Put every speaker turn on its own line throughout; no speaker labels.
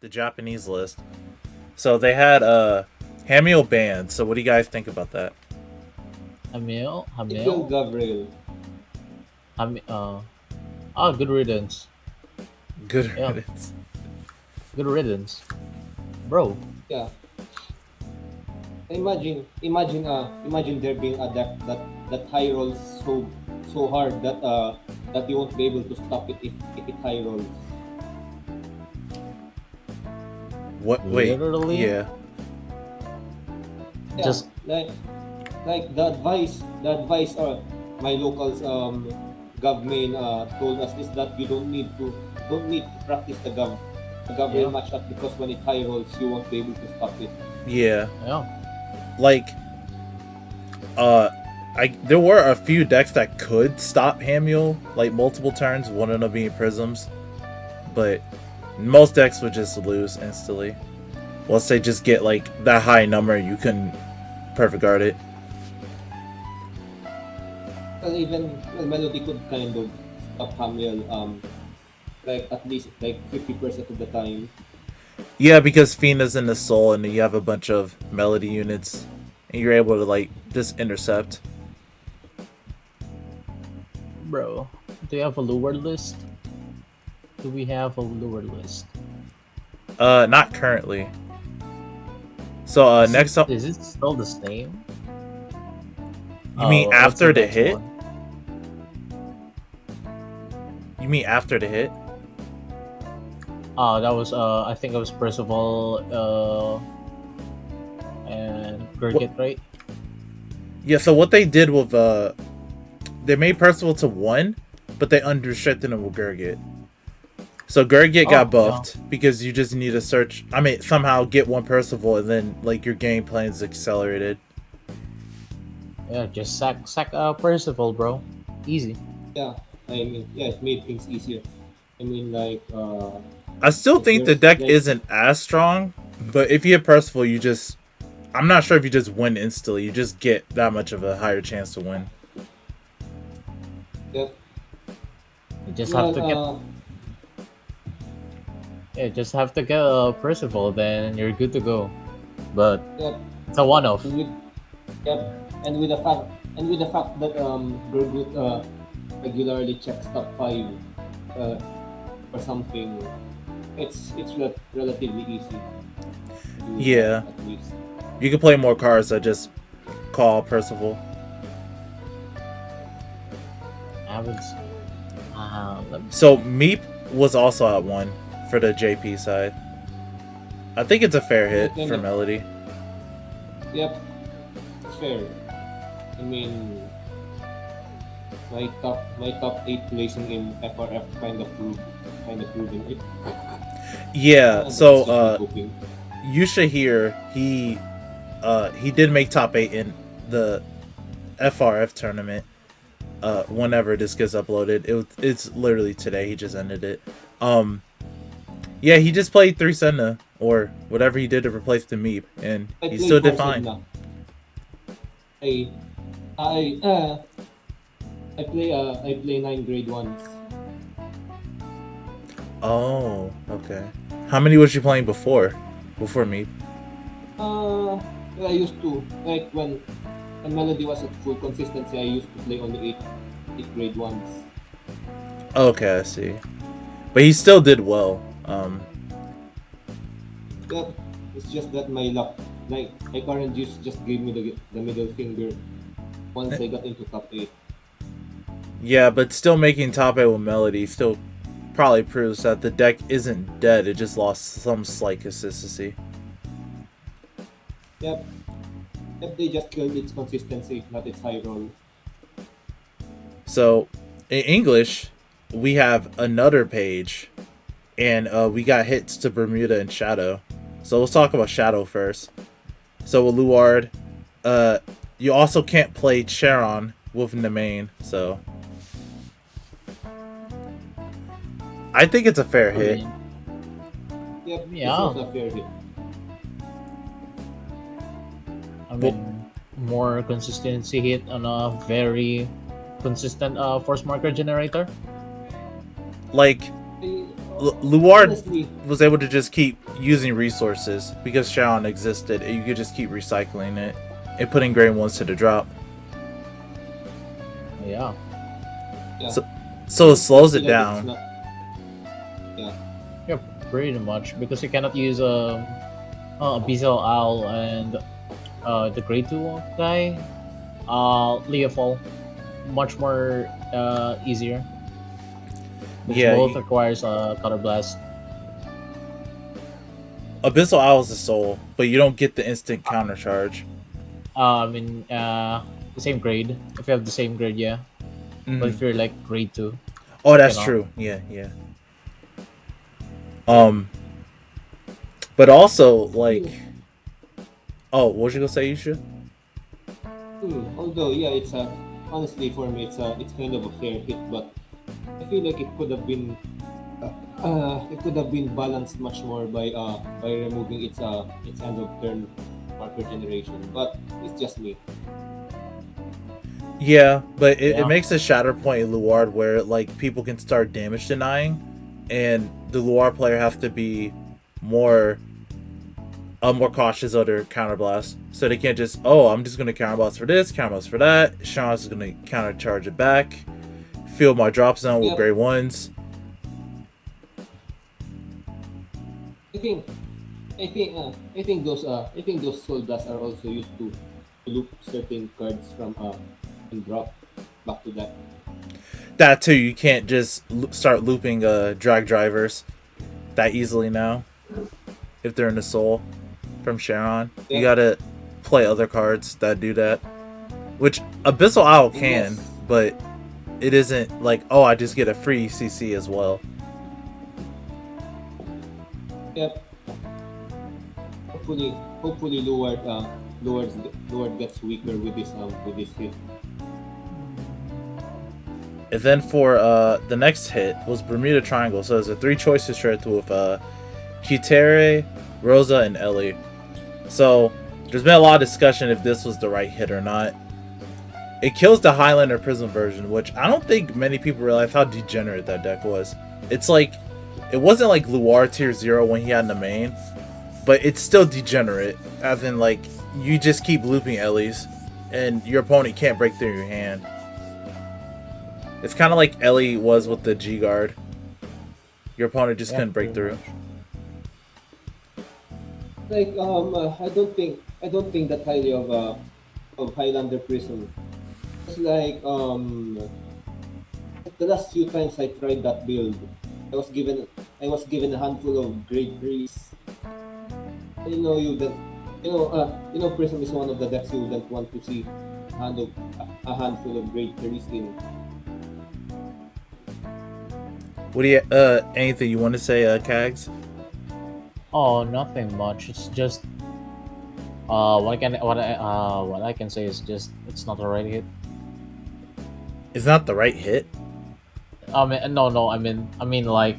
the Japanese list. So they had Hamill banned. So what do you guys think about that?
Hamil,
Ito
Hamil,
Gabriel.
Good riddance.
Good
Yeah,
riddance.
good riddance, bro.
Yeah. Imagine there being a deck that high rolls so hard that you won't be able to stop it if it high rolls.
What? Wait.
Literally,
Yeah.
Yeah,
just
like the advice my locals gov main told us is that you don't need to practice the gov rail
yeah,
matchup because when it high rolls you won't be able to stop it.
Yeah.
yeah,
Like, uh, there were a few decks that could stop Hamill like multiple turns. One of them being Prisms, but most decks would just lose instantly. Once they just get like that high number, you couldn't perfect guard it.
Well, Melody could kind of stop Hamiel like at least like 50% of the time.
Yeah, because Fina's in the soul, and you have a bunch of melody units, and you're able to like just intercept.
bro. Do you have a lure list? Do we have a lure list?
Not currently. So next up,
Is it still the same?
you mean
What's the
after the
next
hit?
one?
You mean after the hit?
That was I think it was Percival and Gurgit, right?
Yeah. So what they did with they made Percival to 1, but they unrestricted him with Gurgit. So Gurgit got
Oh, yeah.
buffed because you just need to search. I mean, somehow get one Percival, and then like your game plan is accelerated.
Yeah, just sack Percival, bro. Easy.
Yeah, it made things easier. I mean, like,
I still
if
think the
there's
deck
like,
isn't as strong, but if you hit Percival, you just. I'm not sure if you just win instantly. You just get that much of a higher chance to win.
yeah,
You just have
well,
to get just have to get Percival, then you're good to go. But
yeah,
it's a one-off.
and with yeah, and with the fact that Gurgut regularly checks top five uh, or something, it's relatively easy to do that
Yeah,
at least.
you can play more cards that just call Percival.
I haven't. Let me
So
see.
Meep was also at 1 for the JP side. I think it's a fair hit
Kind
for
of,
Melody.
yep, it's fair. I mean, my top eight placing in FRF kind of proving it.
Yeah,
That's
so
just me hoping.
Yusha here, he did make top 8 in the FRF tournament. Whenever this gets uploaded, it's literally today. He just ended it. Yeah, he just played 3 Senna or whatever he did to replace the Meep, and
I
he
play
still did
four
fine.
Sedna. I I I play 9 grade 1s.
Oh, okay. How many was you playing before Meep?
I used to like when Melody was at full consistency. I used to play only eight grade 1s.
Okay, I see. But he still did well.
Yeah, it's just that my luck, like my current juice, just gave me the middle finger once I got into top eight.
Yeah, but still making top 8 with Melody still probably proves that the deck isn't dead. It just lost some slight consistency.
Yep, yep. They just killed its consistency, not its high roll.
So, in English, we have another page, and we got hits to Bermuda and Shadow. So let's talk about Shadow first. So with Luard, you also can't play Charon within the main. So I think it's a fair
I
hit.
mean,
Yep,
Yeah.
it's also a fair hit.
more consistency hit on a very consistent force marker generator.
Like,
I,
Luard
Honestly,
was able to just keep using resources because Sharon existed, and you could just keep recycling it and putting grade ones to the drop.
Yeah.
yeah.
So it slows it
I feel like it's
down.
not. Yeah.
Yeah, pretty much because you cannot use a Bezel Owl and the Grade 2 guy. Leofall, much more easier. Because
Yeah,
both requires a Color Blast.
Abyssal Owl is the soul, but you don't get the instant counter charge.
I mean, the same grade. If you have the same grade, yeah. But if you're like Grade 2,
Oh, that's
cannot.
true. Yeah, yeah. But also like, oh, what was you gonna say, Yusha?
Although yeah, it's a honestly for me it's kind of a fair hit, but I feel like it could have been balanced much more by removing its end of turn marker generation. But it's just me.
Yeah, but it
Yeah.
makes a shatter point in Luard where like people can start damage denying, and the Luard player have to be more more cautious of their counterblast. So they can't just, oh, I'm just gonna counterblast for this, counterblast for that. Sean's gonna counter charge it back, fill my drop zone with
Yep.
grade ones.
I think I think those soul blasts are also used to loop certain cards from and drop back to that.
That too, you can't just start looping drag drivers that easily now. If they're in the soul from Sharon, you
Yeah.
gotta play other cards that do that. Which Abyssal Owl can,
Yes.
but it isn't like, oh, I just get a free CC as well.
Yep. Hopefully Luard gets weaker with this hit.
And then for the next hit was Bermuda Triangle. So there's a 3 choices straight with Kitere, Rosa, and Ellie. So there's been a lot of discussion if this was the right hit or not. It kills the Highlander Prism version, which I don't think many people realize how degenerate that deck was. It's like, it wasn't like Luar tier 0 when he had in the main, but it's still degenerate, as in like, you just keep looping Ellie's, and your opponent can't break through your hand. It's kind of like Ellie was with the G Guard. Your opponent just
Yeah,
couldn't break
pretty
through.
Like I don't think that highly of Highlander Prism. It's like the last few times I tried that build, I was given a handful of grade threes. You know you know Prism is one of the decks you wouldn't want to see a handful of grade threes in.
What do you anything you want to say, Kags?
Oh, nothing much. It's just what I can say is just it's not a right hit.
It's not the right hit.
No. I mean like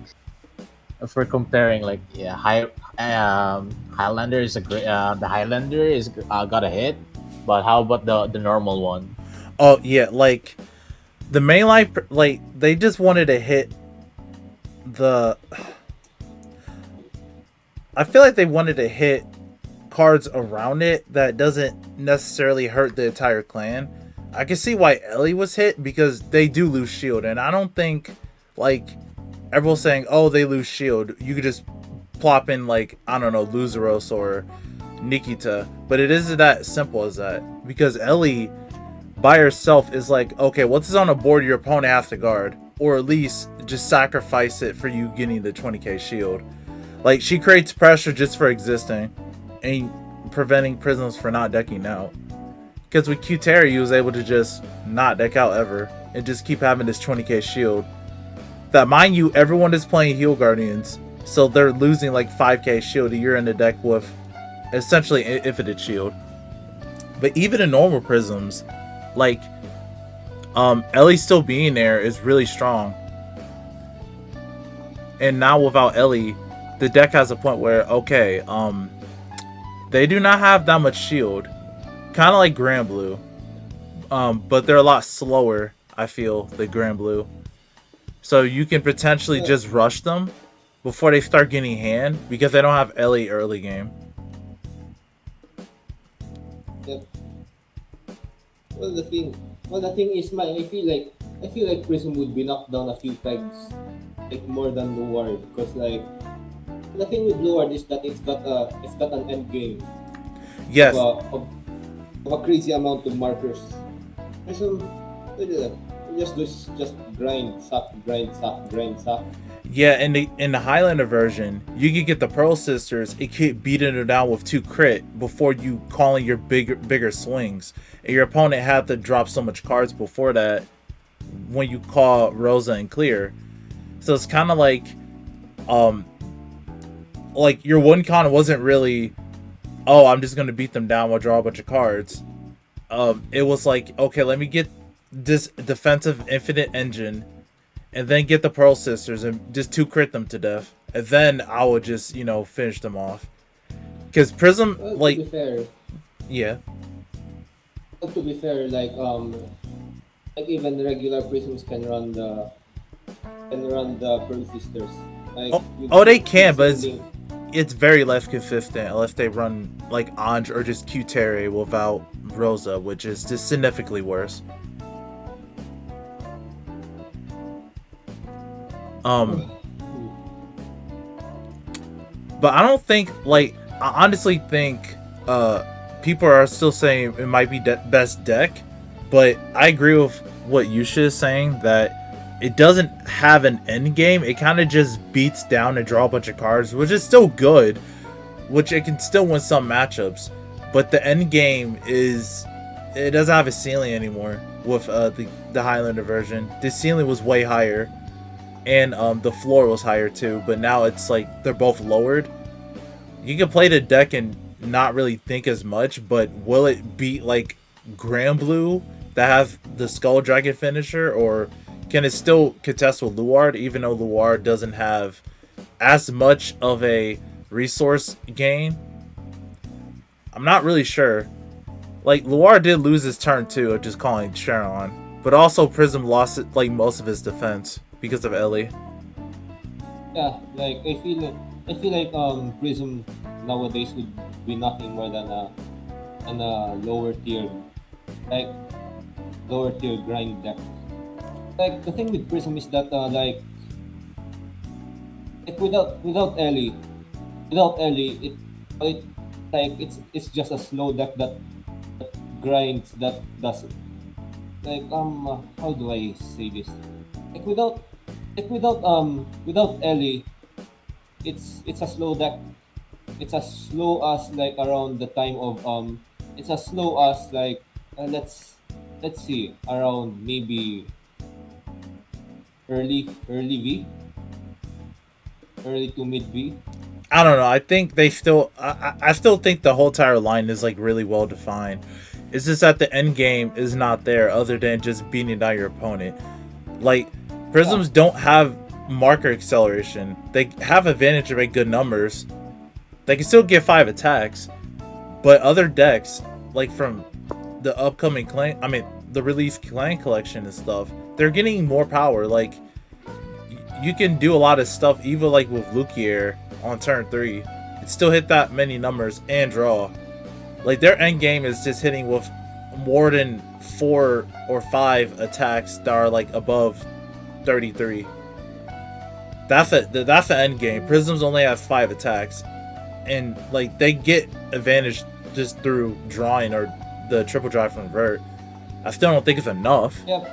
if we're comparing like Highlander is a great the Highlander is got a hit, but how about the normal one?
Oh yeah, like the mainline, like they just wanted to hit the. I feel like they wanted to hit cards around it that doesn't necessarily hurt the entire clan. I can see why Ellie was hit because they do lose shield, and I don't think like everyone's saying, oh, they lose shield. You could just plop in like, I don't know, Luzeros or Nikita, but it isn't that simple as that because Ellie by herself is like, okay, what's on a board your opponent has to guard, or at least just sacrifice it for you getting the 20k shield. Like, she creates pressure just for existing and preventing prisms for not decking out. Because with Qteri, he was able to just not deck out ever and just keep having this 20k shield. That, mind you, everyone is playing Heal Guardians, so they're losing like 5k shield a year in the deck with essentially infinite shield. But even in normal prisms, like, Ellie still being there is really strong. And now without Ellie, the deck has a point where, okay, they do not have that much shield. Kind of like Grand Blue. But they're a lot slower, I feel, than Grand Blue. So you can potentially just rush them before they start getting hand because they don't have Ellie early game.
Yep. Well, the thing is, I feel like Prism would be knocked down a few pegs, like more than Luard, because like the thing with Luard is that it's got an end game
Yes.
of a crazy amount of markers. Prism, just grind, suck, grind, suck, grind, suck.
Yeah, in the Highlander version, you could get the Pearl Sisters. It keep beating her down with 2 crit before you calling your bigger swings, and your opponent had to drop so much cards before that when you call Rosa and clear. So it's kind of like your one con wasn't really, oh, I'm just gonna beat them down while draw a bunch of cards. It was like, okay, let me get this defensive infinite engine, and then get the Pearl Sisters and just 2 crit them to death, and then I would just finish them off. Because Prism,
Well,
like,
to be fair,
yeah,
like even regular Prisms can run the Pearl Sisters. Like,
they can, but
sending-
it's very less consistent unless they run like Anj or just Q-Terry without Rosa, which is just significantly worse. But I don't think, I honestly think people are still saying it might be best deck, but I agree with what Yusha is saying, that it doesn't have an end game. It kind of just beats down and draw a bunch of cards, which is still good, which it can still win some matchups, but the end game it doesn't have a ceiling anymore with the Highlander version. The ceiling was way higher, and the floor was higher too, but now it's like they're both lowered. You can play the deck and not really think as much, but will it beat like Grand Blue that have the Skull Dragon finisher, or can it still contest with Luard, even though Luard doesn't have as much of a resource gain? I'm not really sure. Like, Luard did lose his turn too of just calling Sharon, but also Prism lost like most of his defense because of Ellie.
Yeah, like I feel like Prism nowadays would be nothing more than a lower tier grind deck. Like the thing with Prism is that like without Ellie it like it's just a slow deck that grinds, that does it. Like how do I say this? Like without Ellie, it's a slow deck. It's as slow as like around the time of it's as slow as like let's see, around maybe early V, early to mid V.
I don't know. I think they still. I still think the whole entire line is like really well defined. It's just that the end game is not there, other than just beating down your opponent. Like, Prisms don't have marker acceleration. They have advantage to make good numbers. They can still get 5 attacks, but other decks, like from the upcoming clan, the release clan collection and stuff, they're getting more power. Like, you can do a lot of stuff, even like with Lukier on turn 3. It still hit that many numbers and draw. Like, their end game is just hitting with more than 4 or 5 attacks that are like above 33. That's the end game. Prisms only have 5 attacks, and like they get advantage just through drawing or the triple drive from Vert. I still don't think it's enough.
Yep.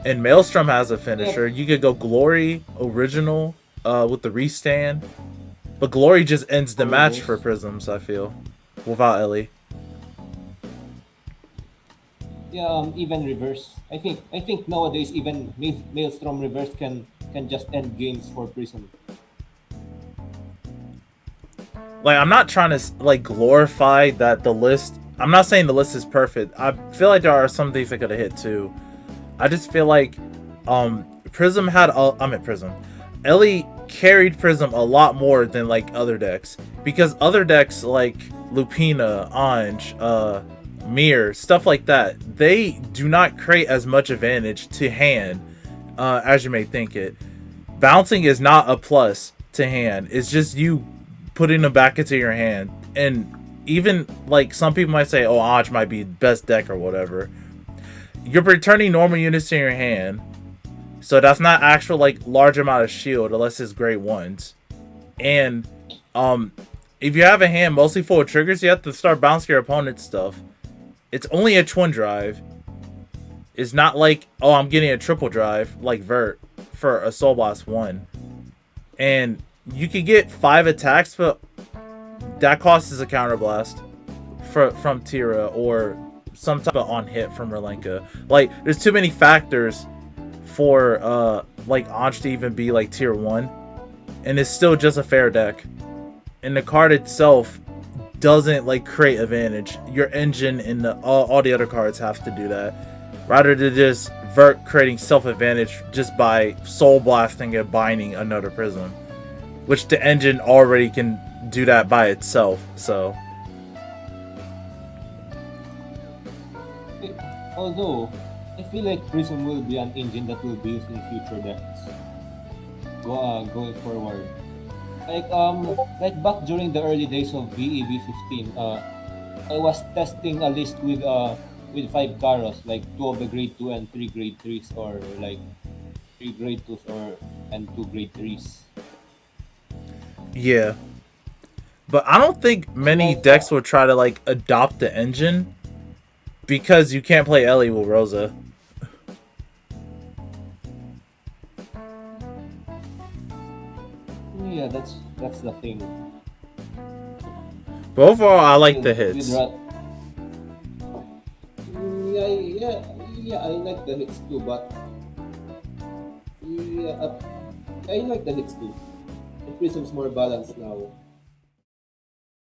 And Maelstrom has a finisher. You could go Glory, Original, with the restand, but Glory just ends the match for Prisms, I feel, without Ellie.
Yeah, even reverse. I think nowadays even Maelstrom reverse can just end games for Prism.
Like, I'm not trying to like glorify that the list. I'm not saying the list is perfect. I feel like there are some things that could have hit too. I just feel like Prism had Prism. Ellie carried Prism a lot more than like other decks, because other decks like Lupina, Anj, Mirror, stuff like that, they do not create as much advantage to hand as you may think it. bouncing is not a plus to hand. It's just you putting them back into your hand. And even like some people might say, oh, Anj might be best deck or whatever. You're returning normal units to your hand, so that's not actual like large amount of shield unless it's grade ones. And if you have a hand mostly full of triggers, you have to start bouncing your opponent's stuff. It's only a twin drive. It's not like, oh, I'm getting a triple drive like Vert for a Soul Blast 1. And you could get 5 attacks, but that costs a counterblast from Tira or some type of on hit from Relenka. Like, there's too many factors for like Anj to even be like tier 1. And it's still just a fair deck. And the card itself doesn't like create advantage. Your engine and all the other cards have to do that. Rather than just Vert creating self-advantage just by soul blasting and binding another prism. Which the engine already can do that by itself, so.
Although, I feel like Prism will be an engine that will be used in future decks. Going forward. Like back during the early days of VEV15, I was testing a list with 5 Karos, like 2 of the grade 2 and 3 grade 3s, or like 3 grade 2s and 2 grade 3s.
Yeah. But I don't think many decks will try to like adopt the engine because you can't play Ellie with Rosa.
Yeah, that's the thing.
But overall, I like the hits.
Yeah, I like the hits too, but yeah, I like the hits too. The Prism's more balanced now.